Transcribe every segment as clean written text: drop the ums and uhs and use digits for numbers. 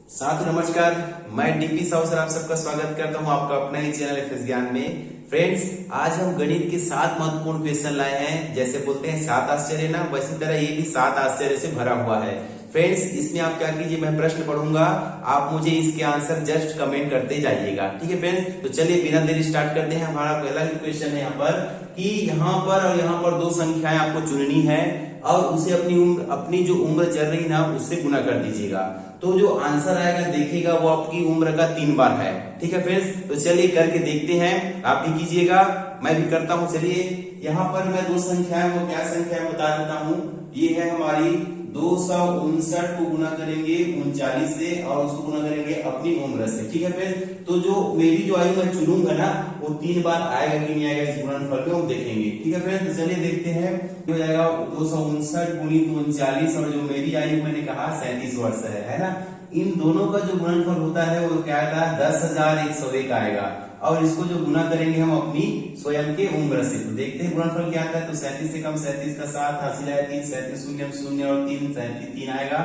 साथियों नमस्कार, मैं डीपी साहू सर आप सबका स्वागत करता हूं आपका अपना ही चैनल एफएस ज्ञान में। फ्रेंड्स, आज हम गणित के 7 महत्वपूर्ण क्वेश्चन लाए हैं। जैसे बोलते हैं 7 आश्चर्य ना, वैसी तरह ये भी 7 आश्चर्य से भरा हुआ है। फ्रेंड्स, इसमें आप क्या कीजिए, मैं प्रश्न पढ़ूंगा, आप मुझे इसके आंसर जस्ट कमेंट करते जाइएगा। ठीक है फ्रेंड्स, तो चलिए बिना देरी स्टार्ट करते हैं। हमारा पहला क्वेश्चन है यहाँ पर कि यहाँ पर और यहाँ पर दो संख्याएं आपको चुननी है और उसे अपनी जो उम्र चल रही ना उससे गुना कर दीजिएगा। तो जो आंसर आएगा देखिएगा वो आपकी उम्र का 3 बार है। ठीक है फ्रेंड्स, तो चलिए करके देखते हैं, आप भी कीजिएगा, मैं भी करता हूं। चलिए यहाँ पर मैं दो संख्याएं, वो क्या संख्या है बता देता हूं। ये है हमारी 259 को गुना करेंगे 39 से और उसको गुना करेंगे अपनी उम्र से। ठीक है फ्रेंड्स, तो जो मेरी जो आयु मैं चुनूंगा ना वो 3 बार आएगा कि नहीं आएगा इस गुणनफल में हम देखेंगे। ठीक है फ्रेंड्स, तो चलिए देखते हैं। हो जाएगा 259 गुणित 39 और जो मेरी आयु मैंने कहा 37 वर्ष है ना। इन दोनों का जो गुणनफल होता है वो क्या आता है 10,101 आएगा और इसको जो गुना करेंगे हम अपनी स्वयं के उम्र से। तो देखते हैं गुणनफल क्या आता है। तो 37 से कम 37 का 7 हासिल है 3, 37 शून्य शून्य और 3 3 आएगा।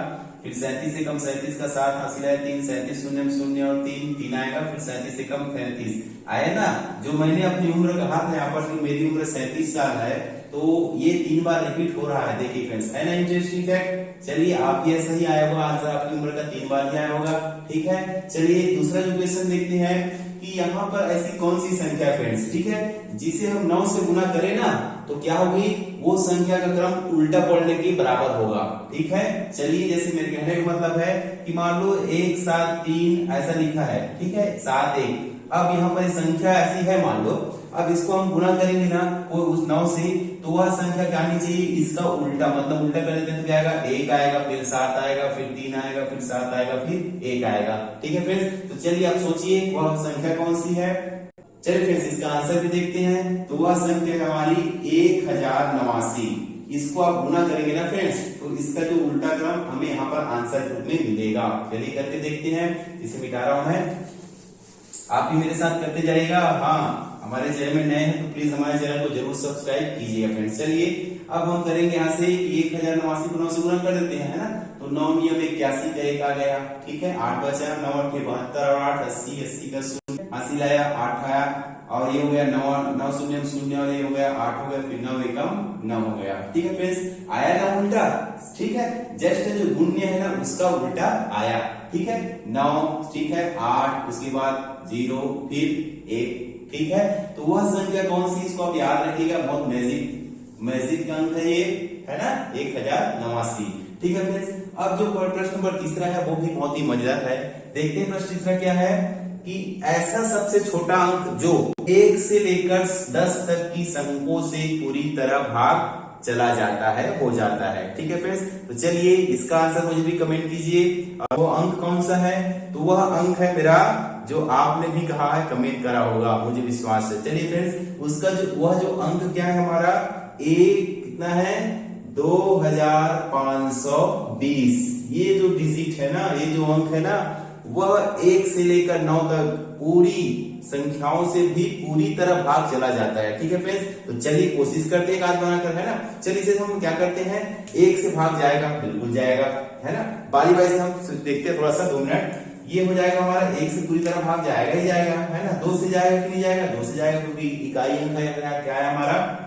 फिर 37 से कम 37 का 7 हासिल है 3, 37 शून्य शून्य और 3 आएगा। फिर 37 से कम 37 आया ना। जो मैंने अपनी उम्र कहा था यहाँ पर मेरी उम्र 37 साल है, तो ये 3 बार रिपीट हो रहा है। देखिए फ्रेंड्स, है ना इंटरेस्टिंग फैक्ट। चलिए आप ये सही आया होगा आंसर, आपकी उम्र का 3 बार ही आया होगा। ठीक है, चलिए दूसरा जो क्वेश्चन देखते हैं कि यहाँ पर ऐसी कौन सी संख्या फ्रेंड्स, ठीक है, जिसे हम 9 से गुना करें ना तो क्या होगी, वो संख्या का क्रम उल्टा पढ़ने के बराबर होगा। ठीक है, चलिए जैसे मेरे कहने का मतलब है कि मान लो 1 7 3 ऐसा लिखा है। ठीक है, 7 1। अब यहाँ पर संख्या ऐसी है मान लो, अब इसको हम गुना करेंगे ना कोई उस 9 से, तो वह संख्या क्या आनी चाहिए, इसका उल्टा, मतलब उल्टा कर देते हैं तो क्या आएगा 1 आएगा, फिर 7 आएगा, फिर 3 आएगा, फिर 7 आएगा, फिर 1 आएगा। ठीक है फ्रेंड्स, तो चलिए आप सोचिए वह संख्या कौन सी है। चलिए फ्रेंड्स इसका आंसर भी देखते हैं। तो वह संख्या हमारी 1089। इसको आप गुना करेंगे ना फ्रेंड्स तो इसका जो उल्टा क्रम हमें यहाँ पर आंसर रूप में मिलेगा। चलिए करके देखते हैं, इसे मिटा रहा हूं मैं, आप भी मेरे साथ करते जाइएगा। हाँ, हमारे चैनल में नए हैं तो प्लीज हमारे चैनल को जरूर सब्सक्राइब कीजिएगा फ्रेंड्स। चलिए अब हम करेंगे यहाँ से 1089 को 9 से गुना कर देते हैं, है ना। तो 9 नियम 81 का 1 आ गया। ठीक है, 8 बचा, 9 8 72 और 8 80, 80 का 80 लाया, 8 आया और ये हो गया 9 शून्य शून्य और ये हो गया 8 हो गया, फिर 9 एकम 9 हो गया। ठीक है फ्रेंड्स, आया ना उल्टा। ठीक है, जस्ट जो गुण्य है ना उसका उल्टा आया। ठीक है, 9, ठीक है, 8, उसके बाद 0, फिर 1। ठीक है, तो वह संख्या कौन सी, इसको आप याद रखिएगा, बहुत मैजिक अंक है ये, है ना, 1089। ठीक है फ्रेंड्स, अब जो प्रश्न नंबर तीसरा है वो भी बहुत ही मजेदार है। देखते हैं प्रश्न तीसरा क्या है कि ऐसा सबसे छोटा अंक जो 1 से लेकर 10 तक की अंकों से पूरी तरह भाग चला जाता है, हो जाता है। ठीक है फ्रेंड्स, तो चलिए इसका आंसर मुझे भी कमेंट कीजिए। वो अंक कौन सा है, तो वह अंक है मेरा जो आपने भी कहा है, कमेंट करा होगा, मुझे विश्वास है। चलिए फ्रेंड्स, उसका जो वह जो अंक क्या है हमारा, एक कितना है 2520। ये जो डिजिट है ना, ये जो अंक है ना, वह 1 से लेकर 9 तक पूरी संख्याओं से भी पूरी तरह भाग चला जाता है। ठीक है फ्रेंड्स, तो चलिए कोशिश करते हैं, याद बनाकर, है ना। चलिए इसे हम क्या करते हैं, 1 से भाग जाएगा, बिल्कुल जाएगा, है ना। बारी बारी से हम देखते हैं थोड़ा सा, 2 मिनट। ये हो जाएगा हमारा 1 से पूरी तरह भाग जाएगा ही जाएगा, है ना। 2 से जाएगा कि नहीं जाएगा, 2 से जाएगा क्योंकि इकाई अंक है, क्या है हमारा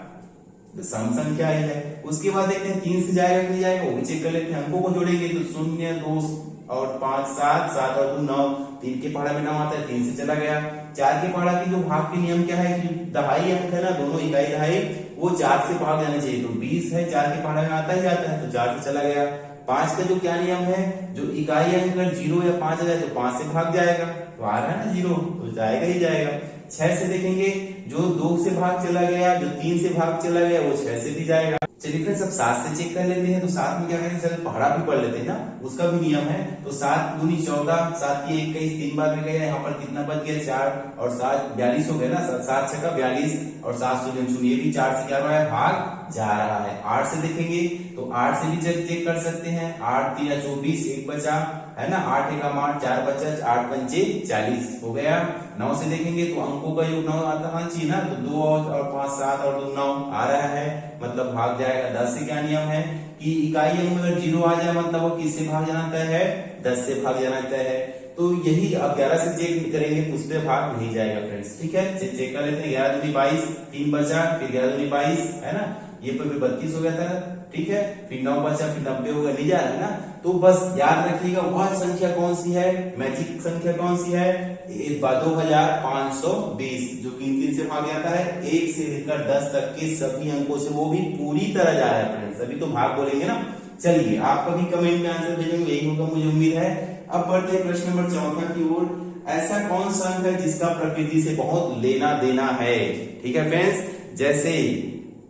सम संख्या ही है। उसके बाद देखते हैं 3 से जाएगा कि नहीं जाएगा, वो भी चेक कर लेते हैं। अंकों को जोड़ेंगे तो 0 2 और 5 7, 7 और 2 9, 3 के पहाड़ा में 9 आता है, 3 से चला गया। 4 के पहाड़ा की जो भाग के नियम क्या है, दहाई अंक है ना, दोनों इकाई दहाई, वो 4 से भाग जाना चाहिए। तो 20 है, 4 के पहाड़ा में आता ही आता है, तो 4 से चला गया। 5 का जो क्या नियम है, जो इकाई अंक अगर 0 या 5 आ जाए तो 5 से भाग जाएगा, तो आ रहा है ना 0, तो जाएगा ही जाएगा। 6 से देखेंगे, जो 2 से भाग चला गया, जो 3 से भाग चला गया, वो 6 से भी जाएगा। चलिए फ्रेंड्स, अब 7 से चेक कर लेते हैं। तो 7 में क्या करेंगे, चलो पहाड़ा भी पढ़ लेते हैं ना, उसका भी नियम है। तो 7 दूनी 14, 7 की 21, 3 बार में गया, यहाँ पर कितना बच गया 4 और 7 42 हो गया ना, 7 6 का 42 और 7 शून्य शून्य, ये भी 4 से क्या रहा है, भाग जा रहा है। 8 से देखेंगे तो 8 से भी चेक कर सकते हैं, 8 3 24, 1 बचा, है ना, 8 एकम 8, 4 बचा 8 पंचे 40 हो गया। 9 से देखेंगे तो अंकों का योग 9 आता चाहिए ना, तो 2 और 5 7 और 2 9 आ रहा है, मतलब भाग जाएगा। 10 से क्या नियम है कि इकाई अंक में अगर 0 आ जाए मतलब वो किससे भाग जाना तय है, 10 से भाग जाना तय है। तो यही अब 11 से चेक करेंगे तो उस पर भाग नहीं जाएगा फ्रेंड्स, ठीक है। चेक कर लेते हैं, 11 दूनी 22, 3 बचा, फिर 11 दूनी 22 है ना, ये फिर 32 हो गया था, ठीक है। फिर 9 बचा, फिर 90 होगा, नहीं जा रहा है ना। तो बस याद रखिएगा वह संख्या कौन सी है, मैजिक संख्या कौन सी है, 2520, जो कि 3 से भाग जाता है। 1 से लेकर 10 तक के सभी अंकों से, वो भी पूरी तरह जा रहा है फ्रेंड्स, सभी तो भाग बोलेंगे ना। चलिए आपका भी कमेंट में आंसर भेजेंगे, यही होगा मुझे उम्मीद है। अब बढ़ते हैं प्रश्न नंबर 14 की ओर। ऐसा कौन सा अंक है जिसका प्रकृति से बहुत लेना देना है, ठीक है फ्रेंड्स। जैसे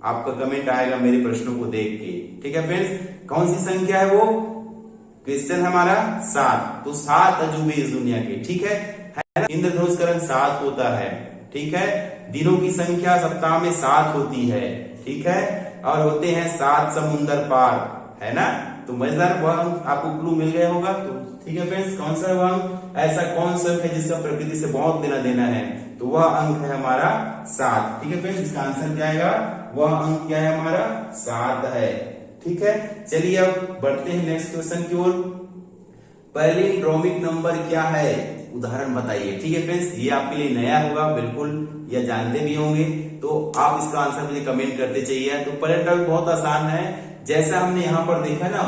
आपका कमेंट आएगा मेरे प्रश्नों को देख के, ठीक है फ्रेंड्स। कौन सी संख्या है वो, क्वेश्चन हमारा 7, तो 7 अजूबे इस दुनिया के, ठीक है ना। इंद्रधनुष का रंग 7 होता है, ठीक है। दिनों की संख्या सप्ताह में 7 होती है, ठीक है। और होते हैं 7 समुंदर पार, है ना। तो मजेदार वह अंक आपको क्लू मिल गया होगा, तो ठीक है फ्रेंड्स। कौन सा वह अंक, ऐसा कौन सा अंक है जिसका प्रकृति से बहुत लेना देना है, तो वह अंक है हमारा 7, ठीक है फ्रेंड्स। इसका आंसर क्या आएगा, वह अंक क्या है हमारा 7 है, ठीक है। चलिए अब बढ़ते हैं नेक्स्ट क्वेश्चन की ओर। पैलिंड्रोमिक नंबर क्या है, उदाहरण बताइए, ठीक है फ्रेंड्स। ये आपके लिए नया होगा बिल्कुल, या जानते भी होंगे, तो आप इसका आंसर मुझे कमेंट करते चाहिए। तो पैलिंड्रोमिक बहुत आसान है, जैसा हमने यहाँ पर देखा ना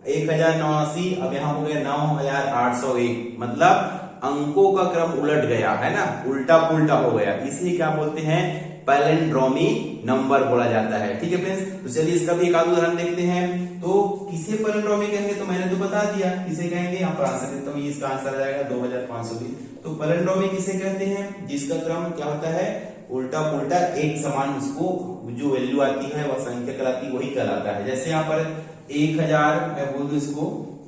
1089, अब यहाँ हो गया 9801, मतलब अंकों का क्रम उलट गया, है ना, उल्टा पुल्टा हो गया, इसे क्या बोलते हैं, पैलिंड्रोमिक नंबर बोला जाता है, ठीक है फ्रेंड्स। तो चलिए इसका भी एक आध उदाहरण देखते हैं। तो किसे पैलिंड्रोमिक कहेंगे, तो मैंने तो बता दिया किसे कहेंगे, यहाँ पर आंसर देता हूँ, इसका आंसर आ जाएगा 2520। तो पैलिंड्रोमिक किसे कहते हैं, जिसका क्रम क्या होता है, उल्टा पुल्टा एक समान, उसको जो वैल्यू आती है वह संख्या कहलाती है, वही कहलाता है। जैसे यहाँ पर 1000, मैं बोल दूं इसको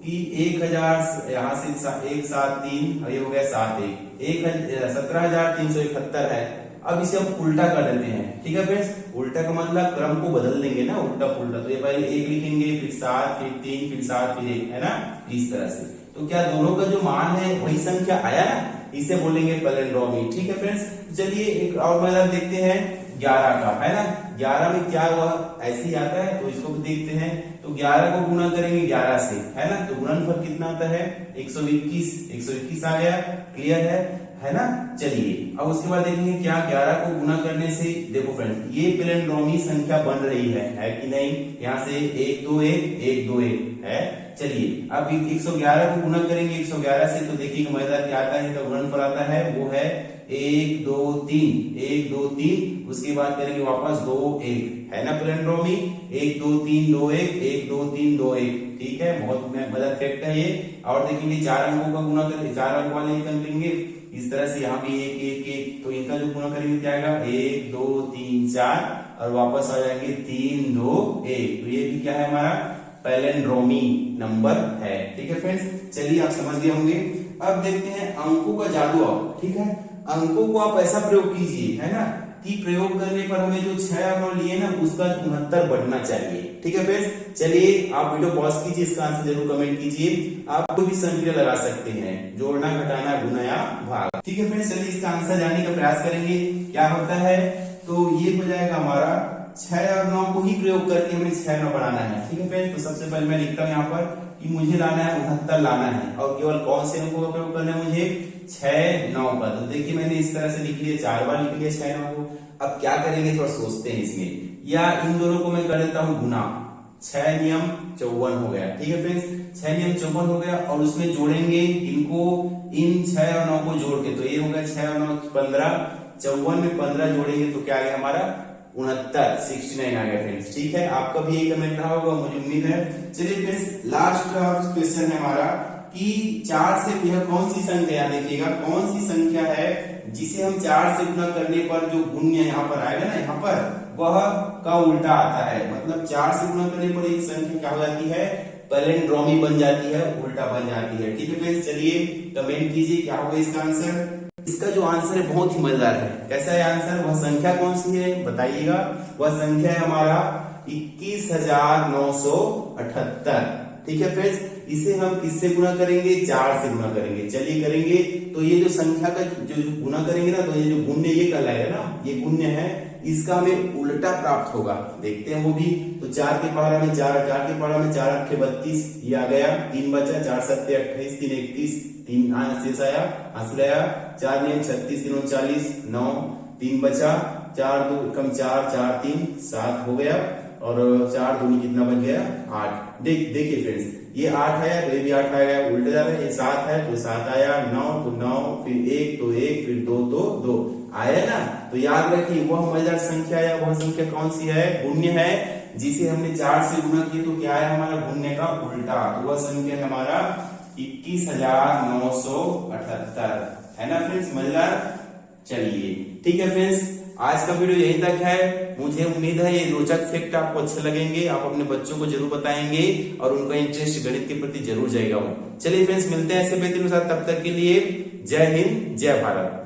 कि 1000, यहाँ से 173, और ये हो गया 71, 17371 है। अब इसे हम उल्टा कर देते हैं, ठीक है फ्रेंड्स। उल्टा का मतलब क्रम को बदल देंगे ना, उल्टा पुल्टा। तो ये पहले 1 लिखेंगे, फिर 7, फिर 3, फिर 7, फिर 1, है ना, इस तरह से। तो क्या दोनों का जो मान है वही संख्या आया ना, इसे बोलेंगे पैलिंड्रोमिक, ठीक है फ्रेंड्स। चलिए एक और मजेदार देखते हैं 11 का, है ना। 11 में क्या हुआ, ऐसे ही आता है, तो इसको भी देखते हैं। तो 11 को गुणा करेंगे 11 से, है ना, तो गुणनफल कितना आता है, 121 आ गया, क्लियर है ना। चलिए अब उसके बाद देखेंगे क्या 11 को गुणा करने से, देखो फ्रेंड्स ये पैलिंड्रोमिक संख्या बन रही है कि नहीं। यहाँ से 121 है। चलिए अब 111 को गुणा करेंगे 111 से, तो देखिए मजेदार क्या आता है, तो गुणनफल आता है वो है 1 2 3, उसके बाद करेंगे वापस 2 1, है ना पैलिंड्रोमिक, 1 2 3 2 1, 1 2 3 2 1, ठीक है। बहुत मजेदार फैक्ट है ये। और देखेंगे 4 अंकों का गुणा करेंगे, 4 अंक वाले एक अंक लेंगे, इस तरह से यहाँ भी 1 1 1, तो इनका जो गुणा करेंगे क्या आएगा, 1 2 3 4, और वापस आ जाएंगे 3 2 1। तो ये भी क्या है हमारा पैलिंड्रोमिक नंबर है, ठीक है फ्रेंड्स। चलिए आप समझ गए होंगे। अब देखते हैं अंकों का जादू, अब ठीक है। अंकों को आप ऐसा प्रयोग कीजिए, है ना, कि प्रयोग करने पर हमें जो 6 अंक लिए ना उसका 69 बढ़ना चाहिए, ठीक है फ्रेंड्स। चलिए आप वीडियो पॉज कीजिए, इसका आंसर जरूर कमेंट कीजिए। आप कोई भी संख्या लगा सकते हैं, जोड़ना घटाना गुना या भाग, ठीक है फ्रेंड्स। चलिए इसका आंसर जानने का प्रयास करेंगे क्या होता है। तो ये हो जाएगा हमारा 6 और 9 को ही प्रयोग करके हमें 6 9 बनाना है, ठीक है फ्रेंड्स। तो सबसे पहले मैं लिखता हूँ यहाँ पर कि मुझे लाना है 69 लाना है, और केवल कौन से अंकों का प्रयोग करना है मुझे, 6 9 का। तो देखिए मैंने इस तरह से लिख लिया, 4 बार लिख लिया 6 9 को। अब क्या करेंगे, थोड़ा सोचते हैं इसमें, या इन दोनों को मैं कर देता हूँ गुना, 6 नियम 54 हो गया, ठीक है फ्रेंड्स। 6 नियम 54 हो गया, और उसमें जोड़ेंगे इनको, इन 6 और 9 को जोड़ के, तो ये हो गया 6 और 9 15, 54 में 15 जोड़ेंगे तो क्या आ गया हमारा 69 आ गया फ्रेंड्स, ठीक है। आपका भी यही कमेंट रहा होगा मुझे उम्मीद है। चलिए फ्रेंड्स लास्ट क्वेश्चन है हमारा कि 4 से यह कौन सी संख्या, देखिएगा कौन सी संख्या है जिसे हम 4 से गुणा करने पर जो गुण्य यहाँ पर आएगा ना, यहाँ पर वह का उल्टा आता है। मतलब 4 से गुणा करने पर एक संख्या क्या हो जाती है, पैलिंड्रोमिक बन जाती है, उल्टा बन जाती है, ठीक है फ्रेंड्स। चलिए कमेंट कीजिए क्या होगा इसका आंसर। इसका जो आंसर है बहुत ही मजेदार है। कैसा है आंसर, वह संख्या कौन सी है बताइएगा। वह संख्या है हमारा 21978, ठीक है फ्रेंड्स। इसे हम किससे गुना करेंगे, 4 से गुना करेंगे। चलिए करेंगे। तो ये जो संख्या का जो गुना करेंगे ना, तो ये जो गुण्य ये कहलाएगा ना, ये गुण्य है, इसका हमें उल्टा प्राप्त होगा। देखते हैं वो भी। तो 4 के पहाड़ा में 4, 4 के पहाड़ा में 4 8 32, ये आ गया। 3 बचा, 4 7 28, 3 31, 3 शेष आया, हासिल आया। 4 9 36, 3 39, 9, 3 बचा, 4 2 कम 4, 4 3 7 हो गया, और 4 दूनी कितना बन गया, 8। देखिए फ्रेंड्स, ये 8 आया तो ये भी 8 आएगा, उल्टा जा रहा है। ये 7 है तो 7 आया, 9 तो 9, फिर 1 तो 1, फिर 2 तो 2 आया ना। तो याद रखिए वह मजेदार संख्या है, वह संख्या कौन सी है, गुण्य है, जिसे हमने 4 से गुना किया तो क्या है हमारा गुण्य का उल्टा। तो वह संख्या है हमारा 21,978 है ना फ्रेंड्स, मजेदार। चलिए ठीक है फ्रेंड्स, आज का वीडियो यहीं तक है। मुझे उम्मीद है ये रोचक फैक्ट आपको अच्छे लगेंगे, आप अपने बच्चों को जरूर बताएंगे और उनका इंटरेस्ट गणित के प्रति जरूर जाएगा। चलिए फ्रेंड्स, मिलते हैं ऐसे बेहतरीन के साथ, तब तक के लिए जय हिंद, जय भारत।